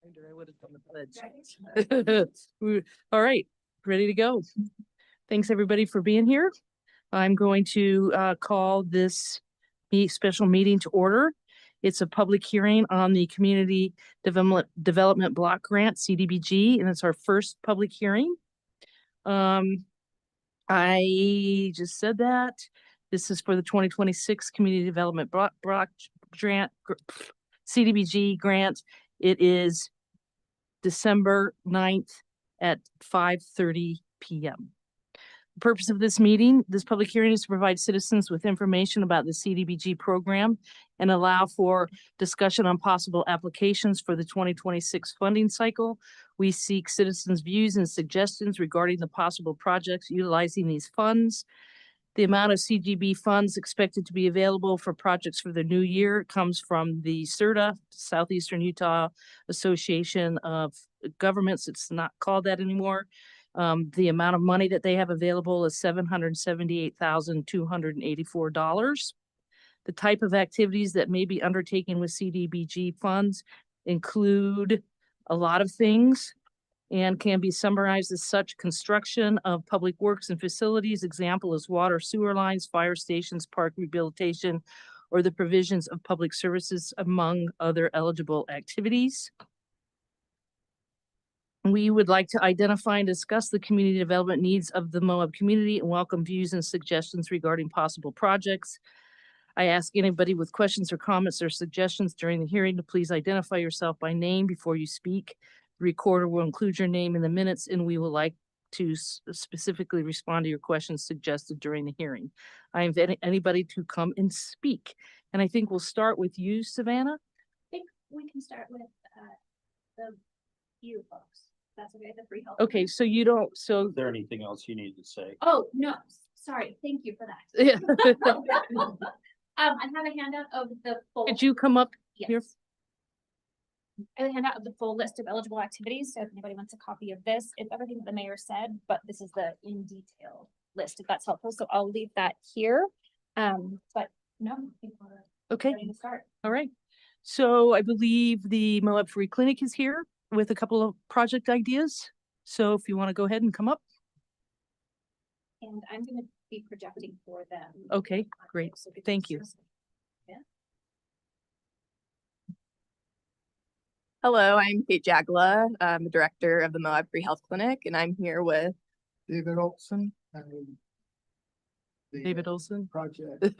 I would have done the pledge. All right, ready to go. Thanks everybody for being here. I'm going to call this special meeting to order. It's a public hearing on the Community Development Block Grant, CDBG, and it's our first public hearing. I just said that. This is for the 2026 Community Development Block Grant, CDBG grant. It is December 9th at 5:30 p.m. The purpose of this meeting, this public hearing, is to provide citizens with information about the CDBG program and allow for discussion on possible applications for the 2026 funding cycle. We seek citizens' views and suggestions regarding the possible projects utilizing these funds. The amount of CDB funds expected to be available for projects for the new year comes from the CERTA, Southeastern Utah Association of Governments. It's not called that anymore. The amount of money that they have available is $778,284. The type of activities that may be undertaken with CDBG funds include a lot of things and can be summarized as such: construction of public works and facilities. Example is water, sewer lines, fire stations, park rehabilitation, or the provisions of public services, among other eligible activities. We would like to identify and discuss the community development needs of the Moab community and welcome views and suggestions regarding possible projects. I ask anybody with questions or comments or suggestions during the hearing to please identify yourself by name before you speak. The recorder will include your name in the minutes, and we would like to specifically respond to your questions suggested during the hearing. I invite anybody to come and speak. And I think we'll start with you, Savannah. I think we can start with the you folks. That's okay, the free help. Okay, so you don't, so. Is there anything else you need to say? Oh, no, sorry. Thank you for that. Yeah. I have a handout of the full. Could you come up here? Yes. I have a handout of the full list of eligible activities. So if anybody wants a copy of this, it's everything that the mayor said, but this is the in detail list, if that's helpful. So I'll leave that here. But no, I think we're Okay. ready to start. All right. So I believe the Moab Free Clinic is here with a couple of project ideas. So if you want to go ahead and come up. And I'm going to be projecting for them. Okay, great. So Thank you. Yeah. Hello, I'm Kate Jagla. I'm the director of the Moab Free Health Clinic, and I'm here with David Olson. David Olson. Project.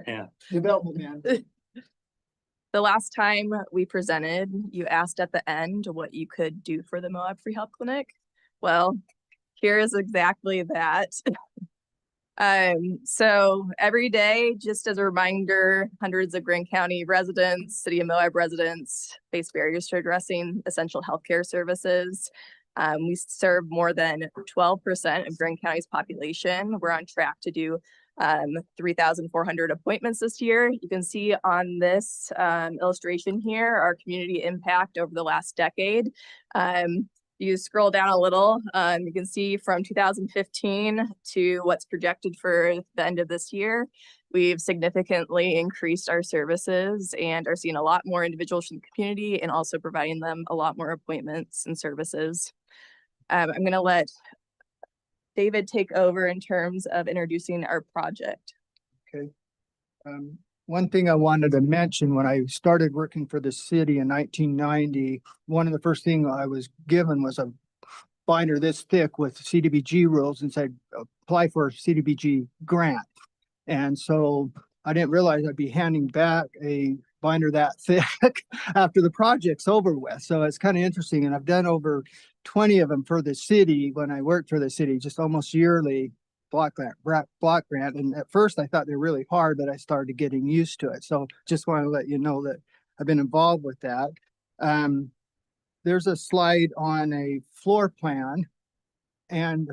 Yeah. Development man. the last time we presented, you asked at the end what you could do for the Moab Free Health Clinic. Well, here is exactly that. So every day, just as a reminder, hundreds of Grand County residents, City of Moab residents face barriers to addressing essential healthcare services. We serve more than 12% of Grand County's population. We're on track to do 3,400 appointments this year. You can see on this illustration here our community impact over the last decade. You scroll down a little, you can see from 2015 to what's projected for the end of this year, we've significantly increased our services and are seeing a lot more individuals from the community and also providing them a lot more appointments and services. I'm going to let David take over in terms of introducing our project. Okay. One thing I wanted to mention, when I started working for the city in 1990, one of the first things I was given was a binder this thick with CDBG rules and said, apply for a CDBG grant. And so I didn't realize I'd be handing back a binder that thick after the project's over with. So it's kind of interesting. And I've done over 20 of them for the city when I worked for the city, just almost yearly. Block grant. And at first I thought they were really hard, but I started getting used to it. So just want to let you know that I've been involved with that. There's a slide on a floor plan, and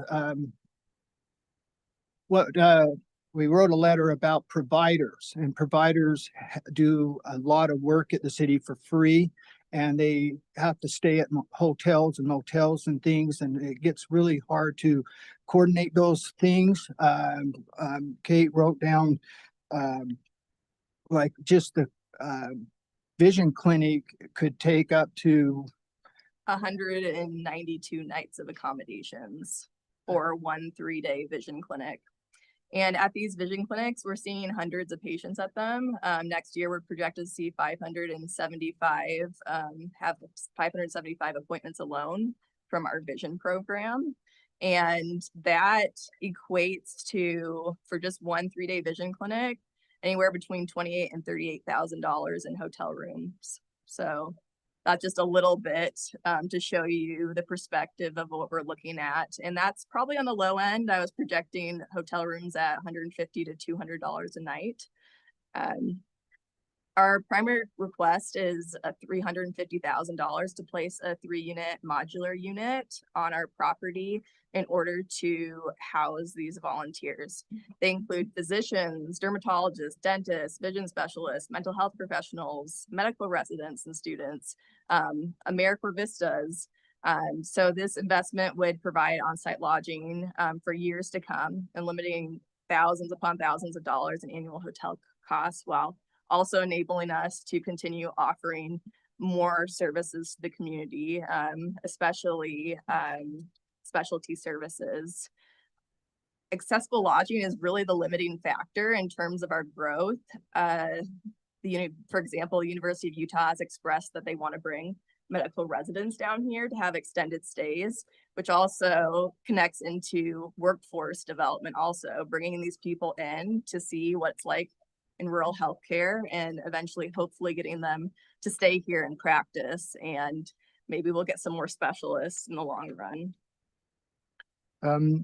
we wrote a letter about providers, and providers do a lot of work at the city for free. And they have to stay at hotels and motels and things, and it gets really hard to coordinate those things. Kate wrote down like just the vision clinic could take up to 192 nights of accommodations for 1 3-day vision clinic. And at these vision clinics, we're seeing hundreds of patients at them. Next year, we're projected to see 575, have 575 appointments alone from our vision program. And that equates to, for just 1 3-day vision clinic, anywhere between $28,000 and $38,000 in hotel rooms. So that's just a little bit to show you the perspective of what we're looking at. And that's probably on the low end. I was projecting hotel rooms at $150 to $200 a night. Our primary request is a $350,000 to place a 3-unit modular unit on our property in order to house these volunteers. They include physicians, dermatologists, dentists, vision specialists, mental health professionals, medical residents and students, AmeriCorps Vistas. So this investment would provide on-site lodging for years to come and limiting thousands upon thousands of dollars in annual hotel costs, while also enabling us to continue offering more services to the community, especially specialty services. Accessible lodging is really the limiting factor in terms of our growth. For example, the University of Utah has expressed that they want to bring medical residents down here to have extended stays, which also connects into workforce development, also bringing these people in to see what it's like in rural healthcare, and eventually hopefully getting them to stay here and practice, and maybe we'll get some more specialists in the long run.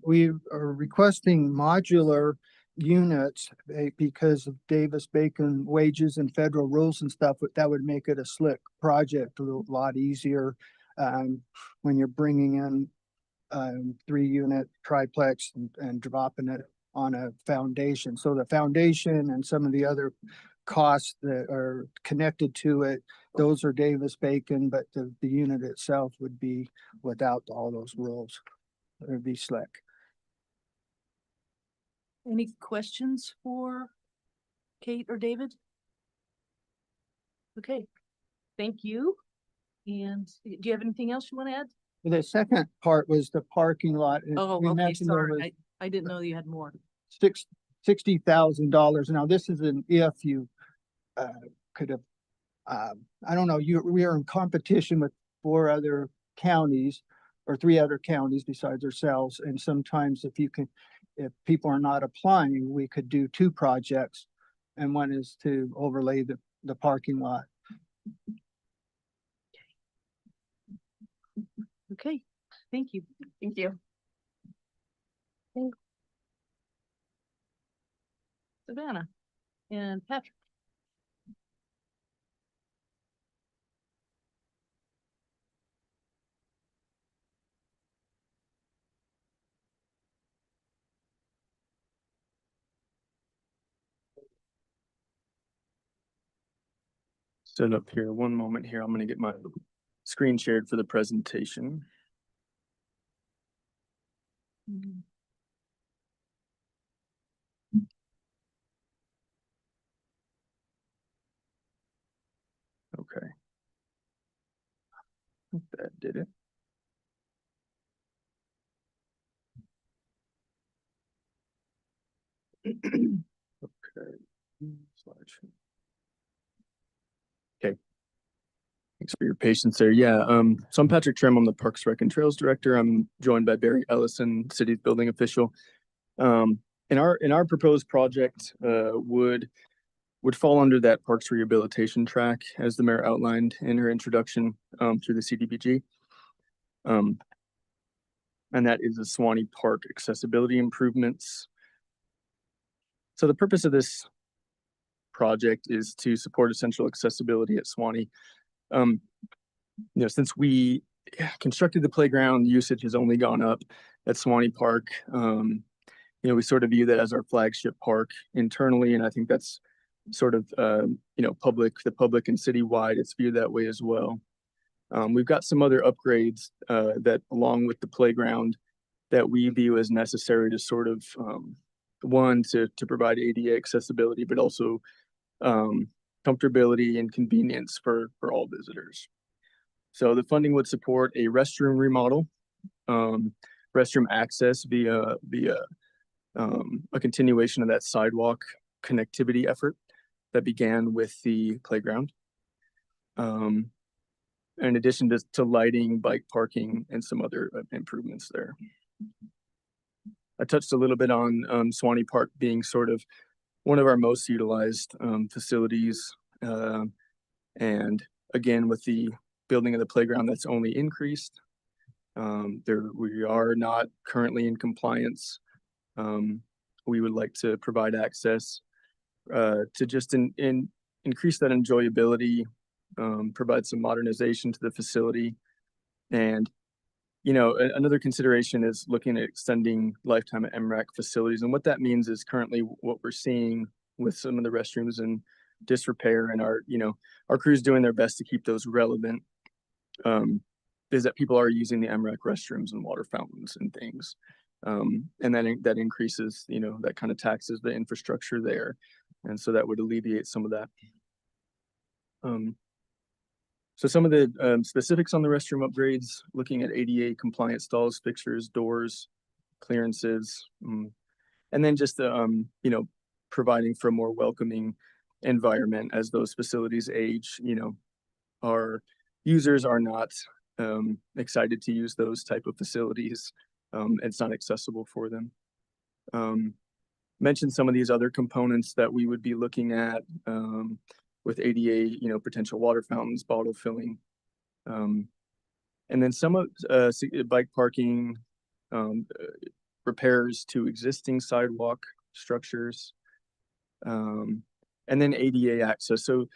We are requesting modular units because of Davis-Bacon wages and federal rules and stuff. But that would make it a slick project, a lot easier when you're bringing in 3-unit triplex and dropping it on a foundation. So the foundation and some of the other costs that are connected to it, those are Davis-Bacon, but the unit itself would be without all those rules. It would be slick. Any questions for Kate or David? Okay, thank you. And do you have anything else you want to add? The second part was the parking lot. and Oh, we okay, mentioned there was sorry. I didn't know you had more. $60,000. Now, this is an if you could have, I don't know, we are in competition with 4 other counties or 3 other counties besides ourselves. And sometimes if people are not applying, we could do 2 projects. And one is to overlay the parking lot. Okay, thank you. Thank you. Savannah and Patrick. Set up here. One moment here. I'm going to get my screen shared for the presentation. Okay. I think that did it. Okay. Slideshow. Okay. Thanks for your patience there. Yeah. So I'm Patrick Trim. I'm the Parks, Rec, and Trails Director. I'm joined by Barry Ellison, City's building official. In our proposed project would fall under that Parks rehabilitation track, as the mayor outlined in her introduction through the CDBG. And that is the Swanee Park accessibility improvements. So the purpose of this project is to support essential accessibility at Swanee. Since we constructed the playground, usage has only gone up at Swanee Park. We sort of view that as our flagship park internally, and I think that's sort of the public and citywide, it's viewed that way as well. We've got some other upgrades that, along with the playground, that we view as necessary to sort of to provide ADA accessibility, but also comfortability and convenience for all visitors. So the funding would support a restroom remodel, restroom access via a continuation of that sidewalk connectivity effort that began with the playground. In addition to lighting, bike parking, and some other improvements there. I touched a little bit on Swanee Park being sort of one of our most utilized facilities. And again, with the building of the playground, that's only increased. We are not currently in compliance. We would like to provide access to just increase that enjoyability, provide some modernization to the facility. And, you know, another consideration is looking at extending lifetime at MRAC facilities. And what that means is currently what we're seeing with some of the restrooms in disrepair and our crews doing their best to keep those relevant, is that people are using the MRAC restrooms and water fountains and things. And then that increases, that kind of taxes the infrastructure there. And so that would alleviate some of that. So some of the specifics on the restroom upgrades, looking at ADA compliant stalls, fixtures, doors, clearances, and then just providing for a more welcoming environment as those facilities age. Our users are not excited to use those type of facilities. It's not accessible for them. Mentioned some of these other components that we would be looking at with ADA, potential water fountains, bottle filling. And then some of bike parking, repairs to existing sidewalk structures, and then ADA access. So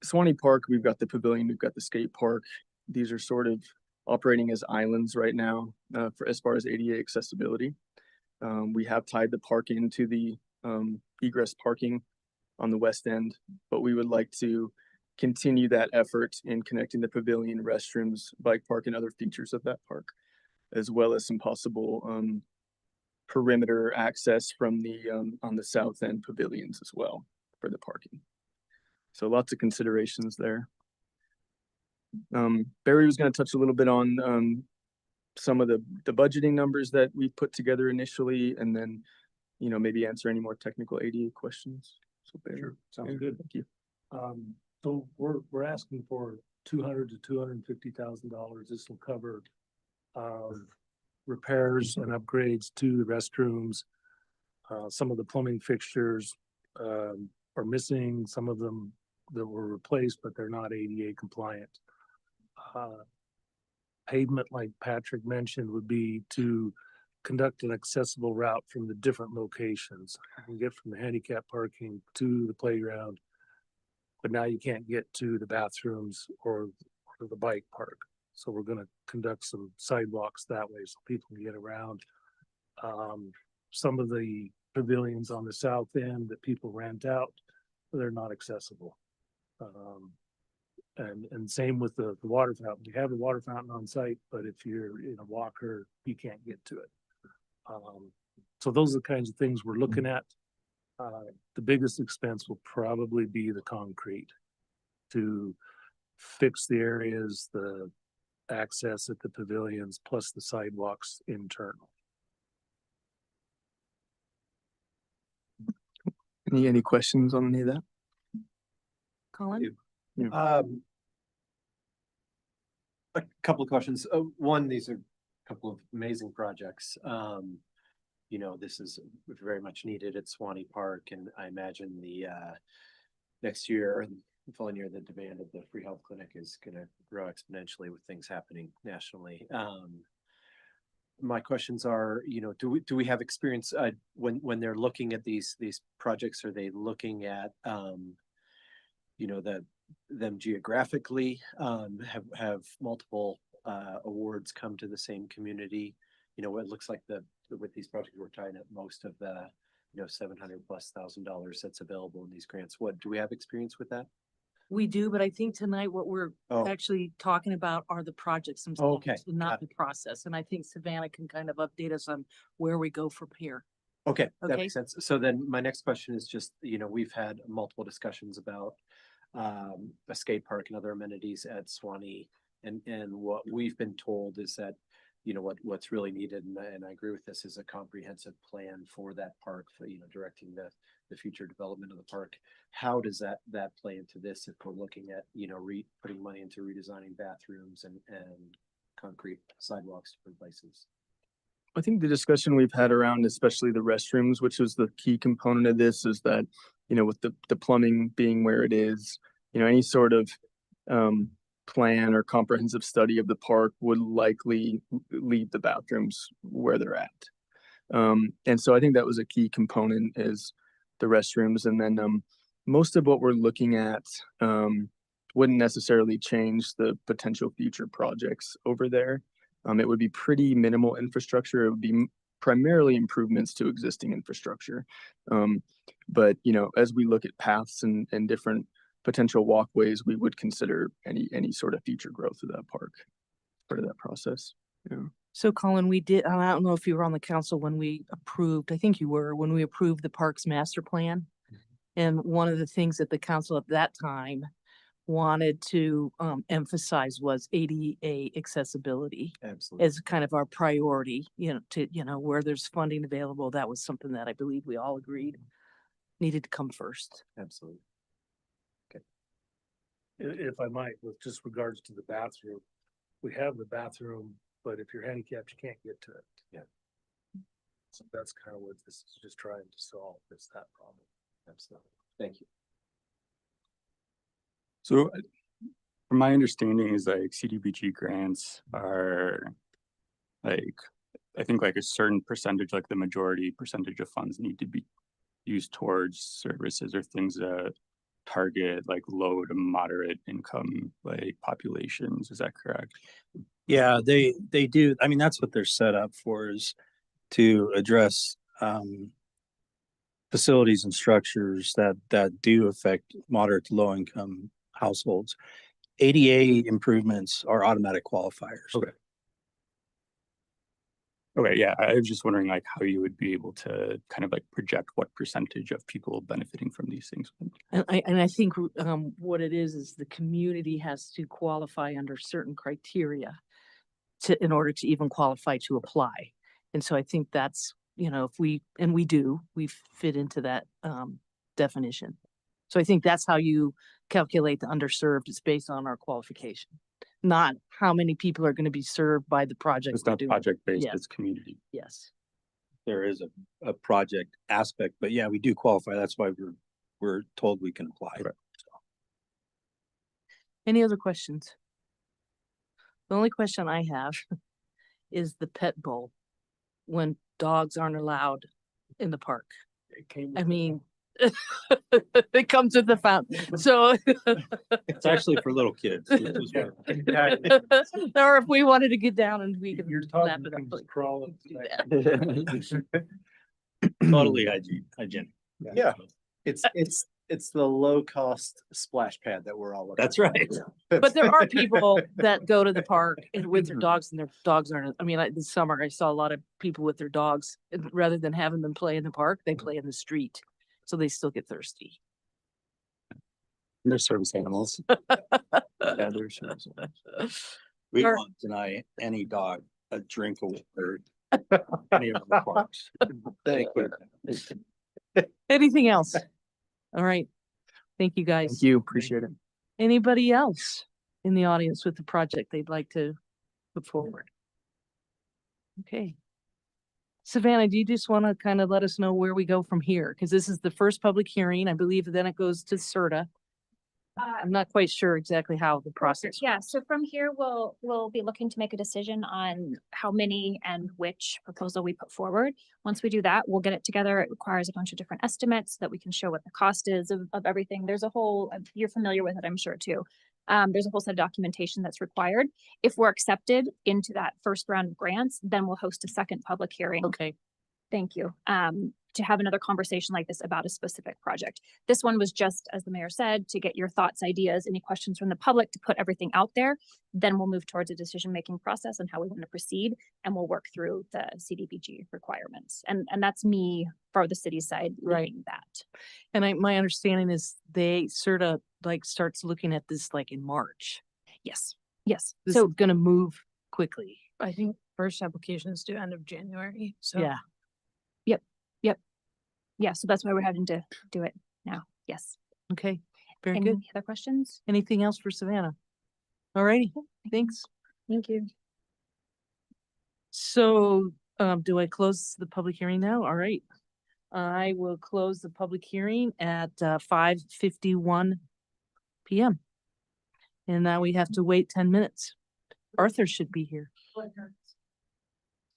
Swanee Park, we've got the pavilion, we've got the skate park. These are sort of operating as islands right now for as far as ADA accessibility. We have tied the park into the egress parking on the west end, but we would like to continue that effort in connecting the pavilion, restrooms, bike park, and other features of that park, as well as some possible perimeter access from the on the south end pavilions as well for the parking. So lots of considerations there. Barry was going to touch a little bit on some of the budgeting numbers that we put together initially, and then maybe answer any more technical ADA questions. So Barry, Sure, sounds good. Thank you. So we're asking for $200,000 to $250,000. This will cover repairs and upgrades to the restrooms. Some of the plumbing fixtures are missing. Some of them that were replaced, but they're not ADA compliant. Pavement, like Patrick mentioned, would be to conduct an accessible route from the different locations. You can get from the handicap parking to the playground, but now you can't get to the bathrooms or the bike park. So we're going to conduct some sidewalks that way so people can get around. Some of the pavilions on the south end that people rent out, they're not accessible. And same with the water fountain. We have a water fountain on site, but if you're in a walker, you can't get to it. So those are the kinds of things we're looking at. The biggest expense will probably be the concrete to fix the areas, the access at the pavilions, plus the sidewalks internal. Any questions on any of that? Colin? A couple of questions. One, these are a couple of amazing projects. This is very much needed at Swanee Park, and I imagine the next year or the following year, the demand of the free health clinic is going to grow exponentially with things happening nationally. My questions are, do we have experience when they're looking at these projects? Are they looking at them geographically? Have multiple awards come to the same community? It looks like with these projects we're tying up most of the $700,000+ that's available in these grants. Do we have experience with that? We do, but I think tonight what we're actually talking about are the projects themselves, Okay, and not the process. And I think Savannah can kind of update us on where we go from here. Okay, that Okay. makes sense. So then my next question is just, we've had multiple discussions about a skate park and other amenities at Swanee. And what we've been told is that, you know, what's really needed, and I agree with this, is a comprehensive plan for that park, for, you know, directing the future development of the park. How does that play into this if we're looking at, you know, putting money into redesigning bathrooms and concrete sidewalks to places? I think the discussion we've had around, especially the restrooms, which was the key component of this, is that, you know, with the plumbing being where it is, you know, any sort of plan or comprehensive study of the park would likely leave the bathrooms where they're at. And so I think that was a key component, is the restrooms. And then most of what we're looking at wouldn't necessarily change the potential future projects over there. It would be pretty minimal infrastructure. It would be primarily improvements to existing infrastructure. But, you know, as we look at paths and different potential walkways, we would consider any sort of future growth of that park, part of that process. Yeah. So Colin, we did, I don't know if you were on the council when we approved, I think you were, when we approved the parks master plan. And one of the things that the council at that time wanted to emphasize was ADA accessibility Absolutely. as kind of our priority, you know, to, you know, where there's funding available. That was something that I believe we all agreed needed to come first. Absolutely. If I might, with just regards to the bathroom, we have the bathroom, but if you're handicapped, you can't get to it. Yeah. So that's kind of what this is just trying to solve, is that problem. Absolutely. Thank you. So from my understanding is like CDBG grants are like, I think like a certain percentage, like the majority percentage of funds need to be used towards services or things that target like low to moderate income like populations. Is that correct? Yeah, they do. I mean, that's what they're set up for, is to address facilities and structures that do affect moderate to low income households. ADA improvements are automatic qualifiers. Okay. Okay, yeah, I was just wondering like how you would be able to kind of like project what percentage of people benefiting from these things. And I think what it is the community has to qualify under certain criteria in order to even qualify to apply. And so I think that's, you know, if we fit into that definition. So I think that's how you calculate the underserved. It's based on our qualification, not how many people are going to be served by the project. It's not project based, Yeah. it's community. Yes. There is a project aspect, but yeah, we do qualify. That's why we're told we can apply. Okay. Any other questions? The only question I have is the pet bowl, when dogs aren't allowed in the park. I mean, it comes with the fountain, so. It's actually for little kids. Or if we wanted to get down and we could You're lap talking it up. things crawling. do that. Totally hygienic. Yeah. It's the low cost splash pad that we're all looking. That's right. But there are people that go to the park and with their dogs, and their dogs aren't, I mean, this summer I saw a lot of people with their dogs, and rather than having them play in the park, they play in the street. So they still get thirsty. They're service animals. Yeah, there's service animals. We Or- won't deny any dog a drink of water. Any of the parks. Thank you. Anything else? All right. Thank you, guys. Thank you, appreciate it. Anybody else in the audience with the project they'd like to put forward? Okay. Savannah, do you just want to kind of let us know where we go from here? Because this is the first public hearing. I believe then it goes to CERTA. I'm not quite sure exactly how the process. Yeah, so from here, we'll be looking to make a decision on how many and which proposal we put forward. Once we do that, we'll get it together. It requires a bunch of different estimates so that we can show what the cost is of everything. There's a whole, you're familiar with it, I'm sure too. There's a whole set of documentation that's required. If we're accepted into that first round of grants, then we'll host a second public hearing. Okay. Thank you. to have another conversation like this about a specific project. This one was just, as the mayor said, to get your thoughts, ideas, any questions from the public, to put everything out there. Then we'll move towards a decision-making process on how we want to proceed, and we'll work through the CDBG requirements. And that's me for the city side Right. leading that. And my understanding is they sort of like starts looking at this like in March. Yes, yes. This So is gonna move quickly. I think first application is due end of January, so. Yeah. yeah, so that's why we're having to do it now. Yes. Okay, very Any good. other questions? Anything else for Savannah? All righty, thanks. Thank you. So, do I close the public hearing now? All right. I will close the public hearing at 5:51 PM. And now we have to wait 10 minutes. Arthur should be here.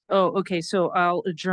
Oh, okay, so I'll adjourn.